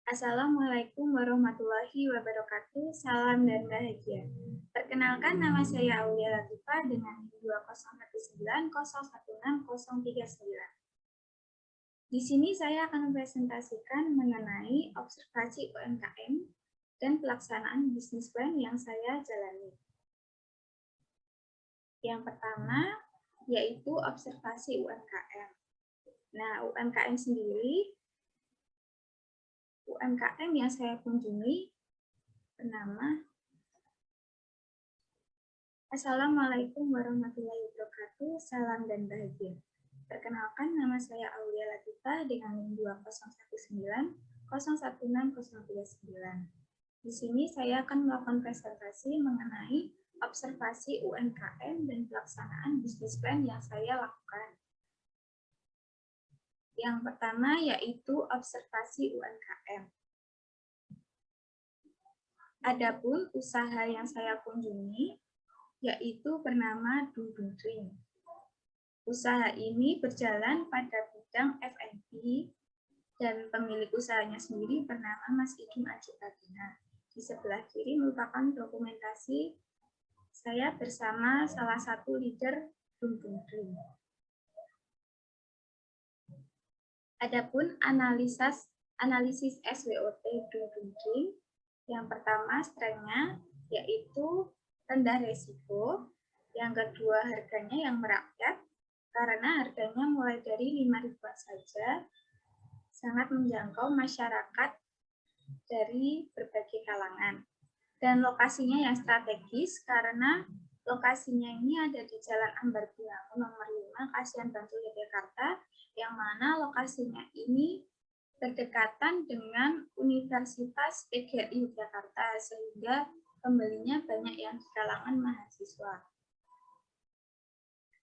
Assalamualaikum warahmatullahi wabarakatuh. Salam dan bahagia. Perkenalkan, nama saya Aulia Latifah dengan NIM 20190160039. Di sini saya akan mempresentasikan mengenai observasi UMKM dan pelaksanaan bisnis plan yang saya jalani. Yang pertama yaitu observasi UMKM. Nah, UMKM yang saya kunjungi bernama Assalamualaikum warahmatullahi wabarakatuh, salam dan bahagia. Perkenalkan, nama saya Aulia Latifah dengan NIM 20190160039. Di sini saya akan melakukan presentasi mengenai observasi UMKM dan pelaksanaan bisnis plan yang saya lakukan. Yang pertama yaitu observasi UMKM. Adapun usaha yang saya kunjungi yaitu bernama Dung Drink. Usaha ini berjalan pada bidang F&B dan pemilik usahanya sendiri bernama Mas Idun Ajipagina. Di sebelah kiri merupakan dokumentasi saya bersama salah satu leader Dung Drink. Adapun analisis SWOT Dung Drink, yang pertama strength-nya yaitu rendah resiko, yang kedua harganya yang merakyat, karena harganya mulai dari 5.000-an saja, sangat menjangkau masyarakat dari berbagai kalangan. Dan lokasinya yang strategis, karena lokasinya ini ada di Jalan Ambar Bilangun nomor 5, Kasihan Bantul, Yogyakarta, yang mana lokasinya ini berdekatan dengan Universitas PGRI Yogyakarta, sehingga pembelinya banyak yang di kalangan mahasiswa.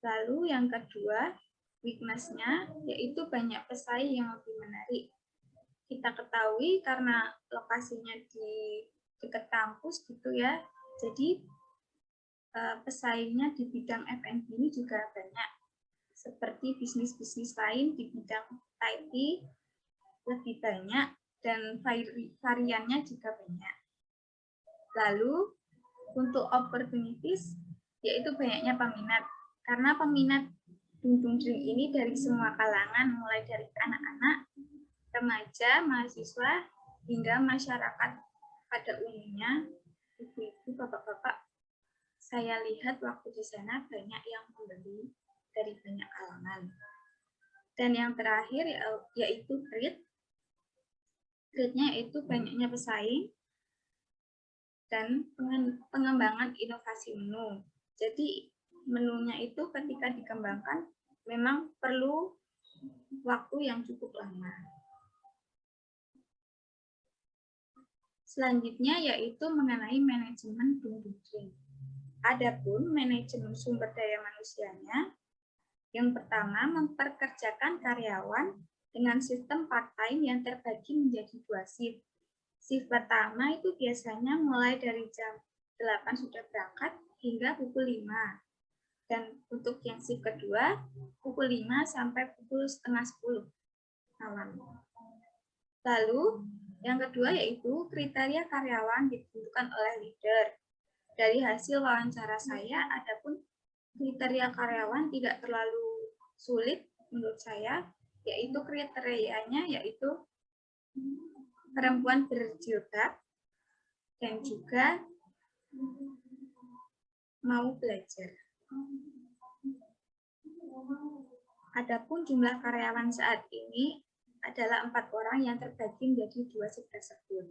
Lalu yang kedua, weakness-nya yaitu banyak pesaing yang lebih menarik. Kita ketahui karena lokasinya di dekat kampus gitu ya, jadi pesaingnya di bidang F&B ini juga banyak. Seperti bisnis-bisnis lain di bidang IT lebih banyak dan variannya juga banyak. Lalu untuk opportunities yaitu banyaknya peminat. Karena peminat Dung Drink ini dari semua kalangan, mulai dari anak-anak, remaja, mahasiswa, hingga masyarakat pada umumnya, ibu-ibu, bapak-bapak. Saya lihat waktu di sana banyak yang membeli dari banyak kalangan. Dan yang terakhir yaitu grade. Grade-nya yaitu banyaknya pesaing dan pengembangan inovasi menu. Jadi menunya itu ketika dikembangkan memang perlu waktu yang cukup lama. Selanjutnya yaitu mengenai manajemen Dung Drink. Adapun manajemen sumber daya manusianya, yang pertama memperkerjakan karyawan dengan sistem part-time yang terbagi menjadi 2 shift. Shift pertama itu biasanya mulai dari jam 8 sudah berangkat hingga pukul 5. Dan untuk yang shift kedua, pukul 5 sampai pukul setengah 10 malam. Lalu, yang kedua yaitu kriteria karyawan ditentukan oleh leader. Dari hasil wawancara saya, adapun kriteria karyawan tidak terlalu sulit menurut saya, yaitu kriterianya yaitu perempuan berjilbab dan juga mau belajar. Adapun jumlah karyawan saat ini adalah 4 orang yang terbagi menjadi 2 shift tersebut.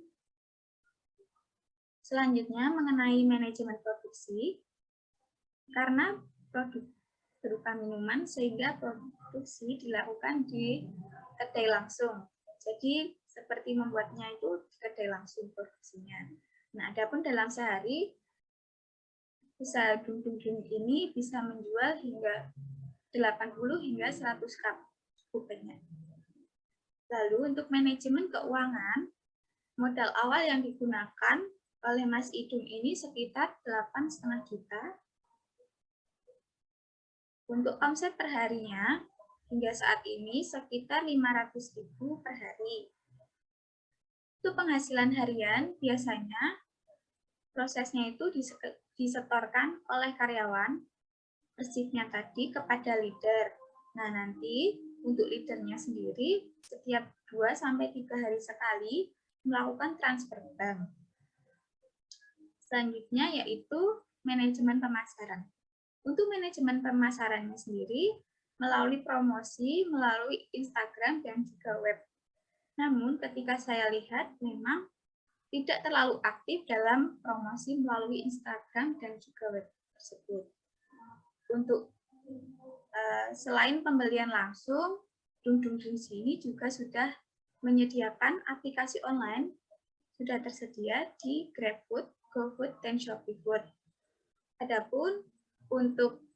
Selanjutnya mengenai manajemen produksi, karena produk berupa minuman sehingga produksi dilakukan di kedai langsung. Jadi seperti membuatnya itu di kedai langsung produksinya. Nah, adapun dalam sehari usaha Dung Drink ini bisa menjual hingga 80 hingga 100 cup, cukup banyak. Lalu untuk manajemen keuangan, modal awal yang digunakan oleh Mas Idung ini sekitar 8,5 juta. Untuk omset perharinya hingga saat ini sekitar 500.000 per hari. Untuk penghasilan harian, biasanya prosesnya itu disetorkan oleh karyawan persifnya tadi kepada leader. Nah, nanti untuk leadernya sendiri setiap 2-3 hari sekali melakukan transfer bank. Selanjutnya yaitu manajemen pemasaran. Untuk manajemen pemasarannya sendiri melalui promosi, melalui Instagram dan juga web. Namun ketika saya lihat memang tidak terlalu aktif dalam promosi melalui Instagram dan juga web tersebut. Untuk selain pembelian langsung, Dung di sini juga sudah menyediakan aplikasi online sudah tersedia di GrabFood, GoFood, dan ShopeeFood. Adapun untuk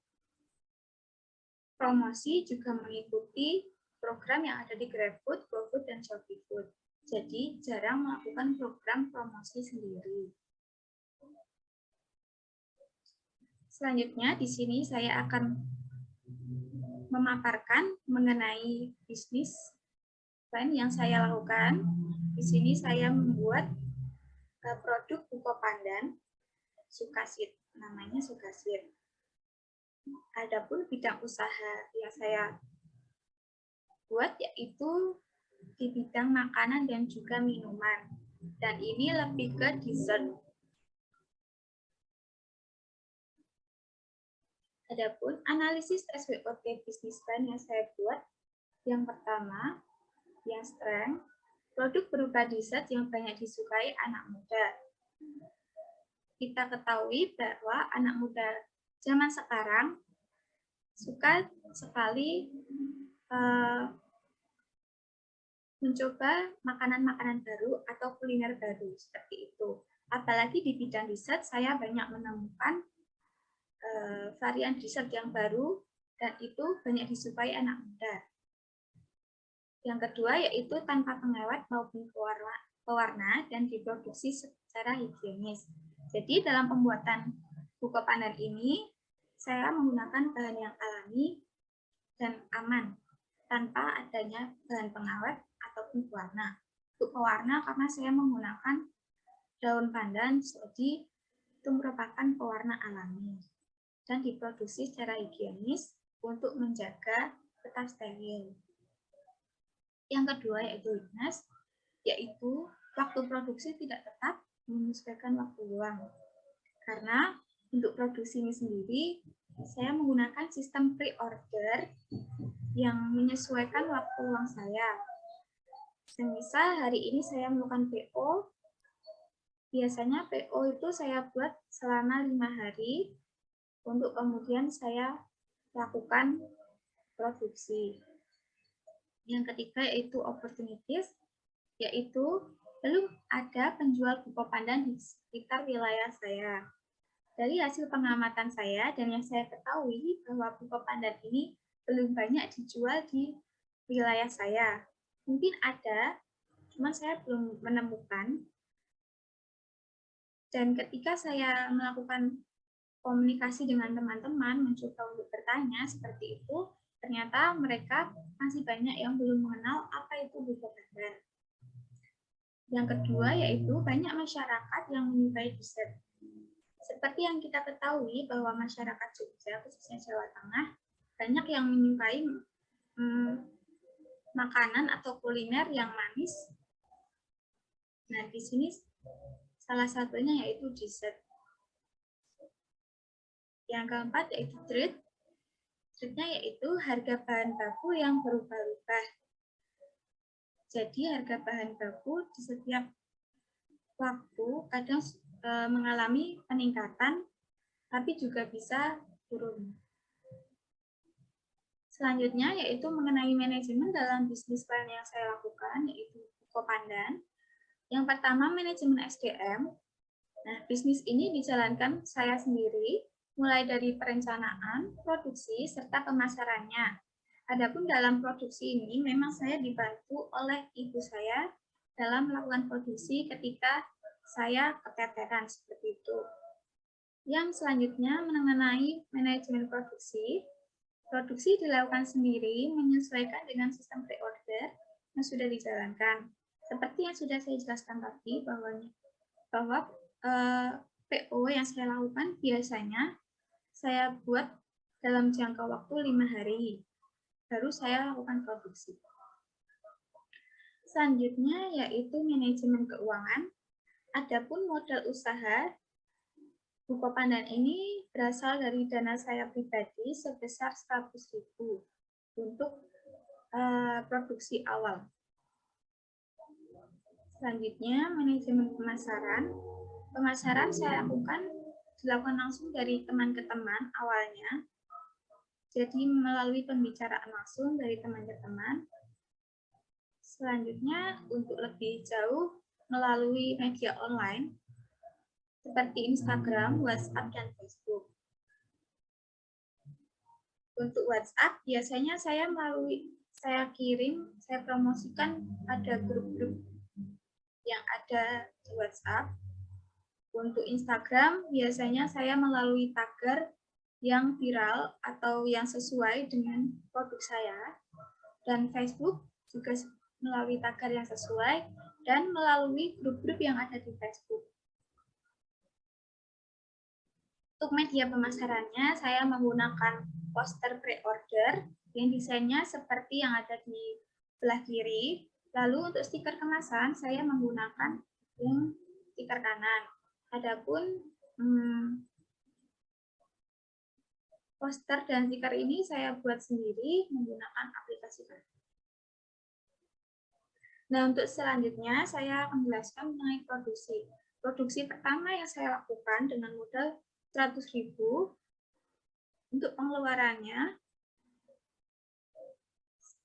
promosi juga mengikuti program yang ada di GrabFood, GoFood, dan ShopeeFood. Jadi jarang melakukan program promosi sendiri. Selanjutnya di sini saya akan memaparkan mengenai bisnis plan yang saya lakukan. Di sini saya membuat produk buko pandan Sukasit, namanya Sukasit. Adapun bidang usaha yang saya buat yaitu di bidang makanan dan juga minuman. Dan ini lebih ke dessert. Adapun analisis SWOT bisnis plan yang saya buat, yang pertama, yang strength, produk berupa dessert yang banyak disukai anak muda. Kita ketahui bahwa anak muda zaman sekarang suka sekali mencoba makanan-makanan baru atau kuliner baru seperti itu. Apalagi di bidang dessert, saya banyak menemukan varian dessert yang baru dan itu banyak disukai anak muda. Yang kedua yaitu tanpa pengawet maupun pewarna dan diproduksi secara higienis. Jadi dalam pembuatan buko pandan ini saya menggunakan bahan yang alami dan aman tanpa adanya bahan pengawet ataupun pewarna. Untuk pewarna karena saya menggunakan daun pandan, jadi itu merupakan pewarna alami dan diproduksi secara higienis untuk menjaga tetap steril. Yang kedua yaitu lunas, yaitu waktu produksi tidak tetap menyesuaikan waktu luang. Karena untuk produksi ini sendiri, saya menggunakan sistem pre-order yang menyesuaikan waktu luang saya. Semisal hari ini saya melakukan PO, biasanya PO itu saya buat selama 5 hari, untuk kemudian saya lakukan produksi. Yang ketiga yaitu opportunities, yaitu belum ada penjual buko pandan di sekitar wilayah saya. Dari hasil pengamatan saya dan yang saya ketahui bahwa buko pandan ini belum banyak dijual di wilayah saya. Mungkin ada, cuman saya belum menemukan. Dan ketika saya melakukan komunikasi dengan teman-teman, mencoba untuk bertanya seperti itu, ternyata mereka masih banyak yang belum mengenal apa itu buko pandan. Yang kedua yaitu banyak masyarakat yang menyukai dessert. Seperti yang kita ketahui bahwa masyarakat Jogja, khususnya Jawa Tengah, banyak yang menyukai makanan atau kuliner yang manis. Nah, di sini salah satunya yaitu dessert. Yang keempat yaitu treat. Treatnya yaitu harga bahan baku yang berubah-ubah. Jadi harga bahan baku di setiap waktu kadang mengalami peningkatan, tapi juga bisa turun. Selanjutnya yaitu mengenai manajemen dalam bisnis plan yang saya lakukan, yaitu buko pandan. Yang pertama manajemen SDM. Nah, bisnis ini dijalankan saya sendiri, mulai dari perencanaan, produksi, serta pemasarannya. Adapun dalam produksi ini memang saya dibantu oleh ibu saya dalam melakukan produksi ketika saya keteteran seperti itu. Yang selanjutnya mengenai manajemen produksi. Produksi dilakukan sendiri menyesuaikan dengan sistem pre-order yang sudah dijalankan. Seperti yang sudah saya jelaskan tadi, bahwa PO yang saya lakukan biasanya saya buat dalam jangka waktu 5 hari, baru saya lakukan produksi. Selanjutnya yaitu manajemen keuangan. Adapun modal usaha, Buko Pandan ini berasal dari dana saya pribadi sebesar 100.000 untuk produksi awal. Selanjutnya, manajemen pemasaran. Pemasaran saya dilakukan langsung dari teman ke teman awalnya. Jadi melalui pembicaraan langsung dari teman ke teman. Selanjutnya, untuk lebih jauh melalui media online seperti Instagram, WhatsApp, dan Facebook. Untuk WhatsApp, biasanya saya promosikan pada grup-grup yang ada di WhatsApp. Untuk Instagram, biasanya saya melalui tagar yang viral atau yang sesuai dengan produk saya. Dan Facebook juga melalui tagar yang sesuai dan melalui grup-grup yang ada di Facebook. Untuk media pemasarannya, saya menggunakan poster pre-order yang desainnya seperti yang ada di sebelah kiri. Lalu untuk stiker kemasan, saya menggunakan yang stiker kanan. Adapun poster dan stiker ini saya buat sendiri menggunakan aplikasi Canva. Nah, untuk selanjutnya saya akan menjelaskan mengenai produksi. Produksi pertama yang saya lakukan dengan modal 100.000 untuk pengeluarannya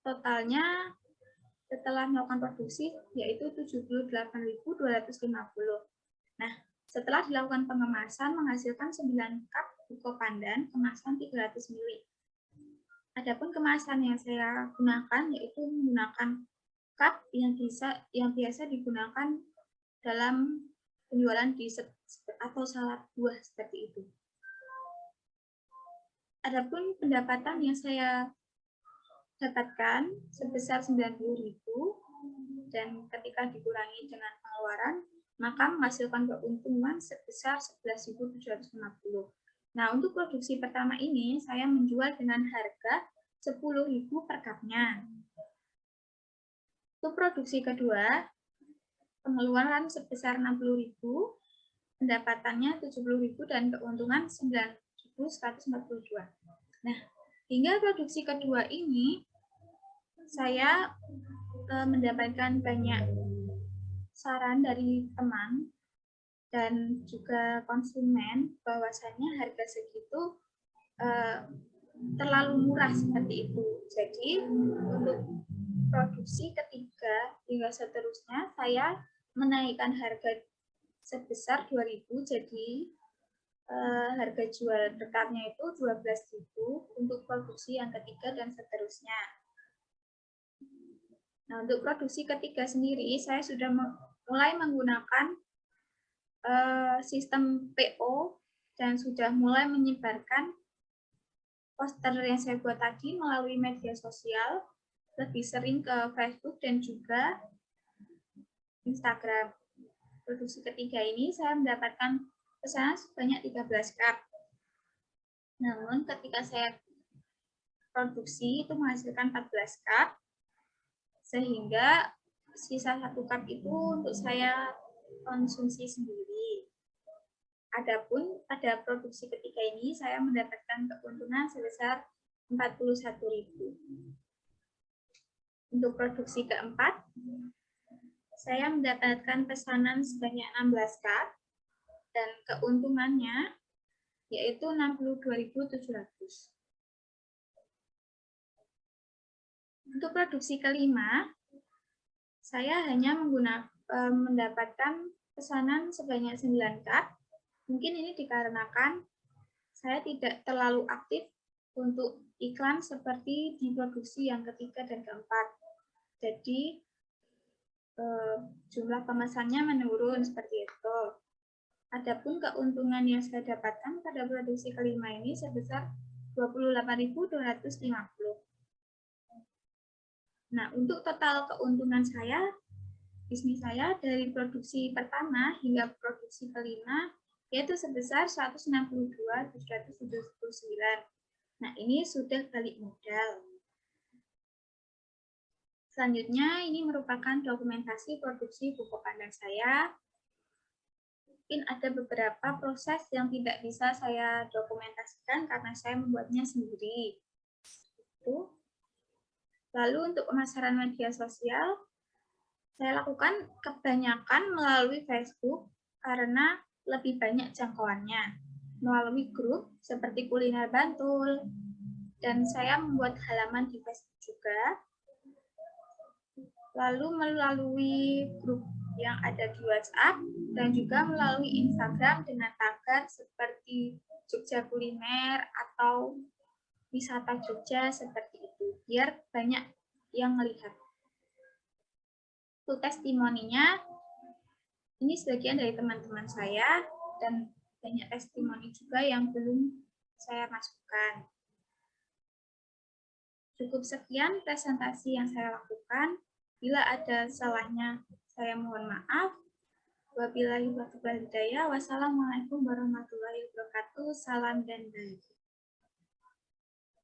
totalnya setelah melakukan produksi yaitu 78.250. Nah, setelah dilakukan pengemasan menghasilkan 9 cup Buko Pandan kemasan 300 ml. Adapun kemasan yang saya gunakan yaitu menggunakan cup yang biasa digunakan dalam penjualan dessert atau salad buah seperti itu. Adapun pendapatan yang saya dapatkan sebesar 90.000 dan ketika dikurangi dengan pengeluaran maka menghasilkan keuntungan sebesar 11.750. Nah, untuk produksi pertama ini saya menjual dengan harga 10.000 per cupnya. Untuk produksi kedua, pengeluaran sebesar 60.000, pendapatannya 70.000 dan keuntungan 9.142. Nah, hingga produksi kedua ini saya mendapatkan banyak saran dari teman dan juga konsumen bahwasannya harga segitu terlalu murah seperti itu. Jadi untuk produksi ketiga hingga seterusnya saya menaikkan harga sebesar 2.000, jadi harga jual dekatnya itu 12.000 untuk produksi yang ketiga dan seterusnya. Nah, untuk produksi ketiga sendiri saya sudah mulai menggunakan sistem PO dan sudah mulai menyebarkan poster yang saya buat tadi melalui media sosial, lebih sering ke Facebook dan juga Instagram. Produksi ketiga ini saya mendapatkan pesanan sebanyak 13 cup. Namun ketika saya produksi itu menghasilkan 14 cup, sehingga sisa 1 cup itu untuk saya konsumsi sendiri. Adapun pada produksi ketiga ini saya mendapatkan keuntungan sebesar 41.000. Untuk produksi keempat, saya mendapatkan pesanan sebanyak 16 cup dan keuntungannya yaitu 62.700. Untuk produksi kelima, saya hanya mendapatkan pesanan sebanyak 9 cup. Mungkin ini dikarenakan saya tidak terlalu aktif untuk iklan seperti di produksi yang ketiga dan keempat. Jadi jumlah pemesannya menurun seperti itu. Adapun keuntungan yang saya dapatkan pada produksi kelima ini sebesar 28.250. Nah, untuk total keuntungan saya bisnis saya dari produksi pertama hingga produksi kelima, yaitu sebesar 162.779. Nah, ini sudah balik modal. Selanjutnya, ini merupakan dokumentasi produksi pupuk kandang saya. Mungkin ada beberapa proses yang tidak bisa saya dokumentasikan karena saya membuatnya sendiri. Lalu untuk pemasaran media sosial, saya lakukan kebanyakan melalui Facebook karena lebih banyak jangkauannya. Melalui grup seperti Kuliner Bantul, dan saya membuat halaman di Facebook juga. Lalu melalui grup yang ada di WhatsApp, dan juga melalui Instagram dengan tagar seperti Jogja Kuliner atau wisata Jogja seperti itu, biar banyak yang melihat. Untuk testimoninya, ini sebagian dari teman-teman saya, dan banyak testimoni juga yang belum saya masukkan. Cukup sekian presentasi yang saya lakukan. Bila ada salahnya, saya mohon maaf. Wabillahi taufiq wal hidayah. Wassalamualaikum warahmatullahi wabarakatuh. Salam dan baik.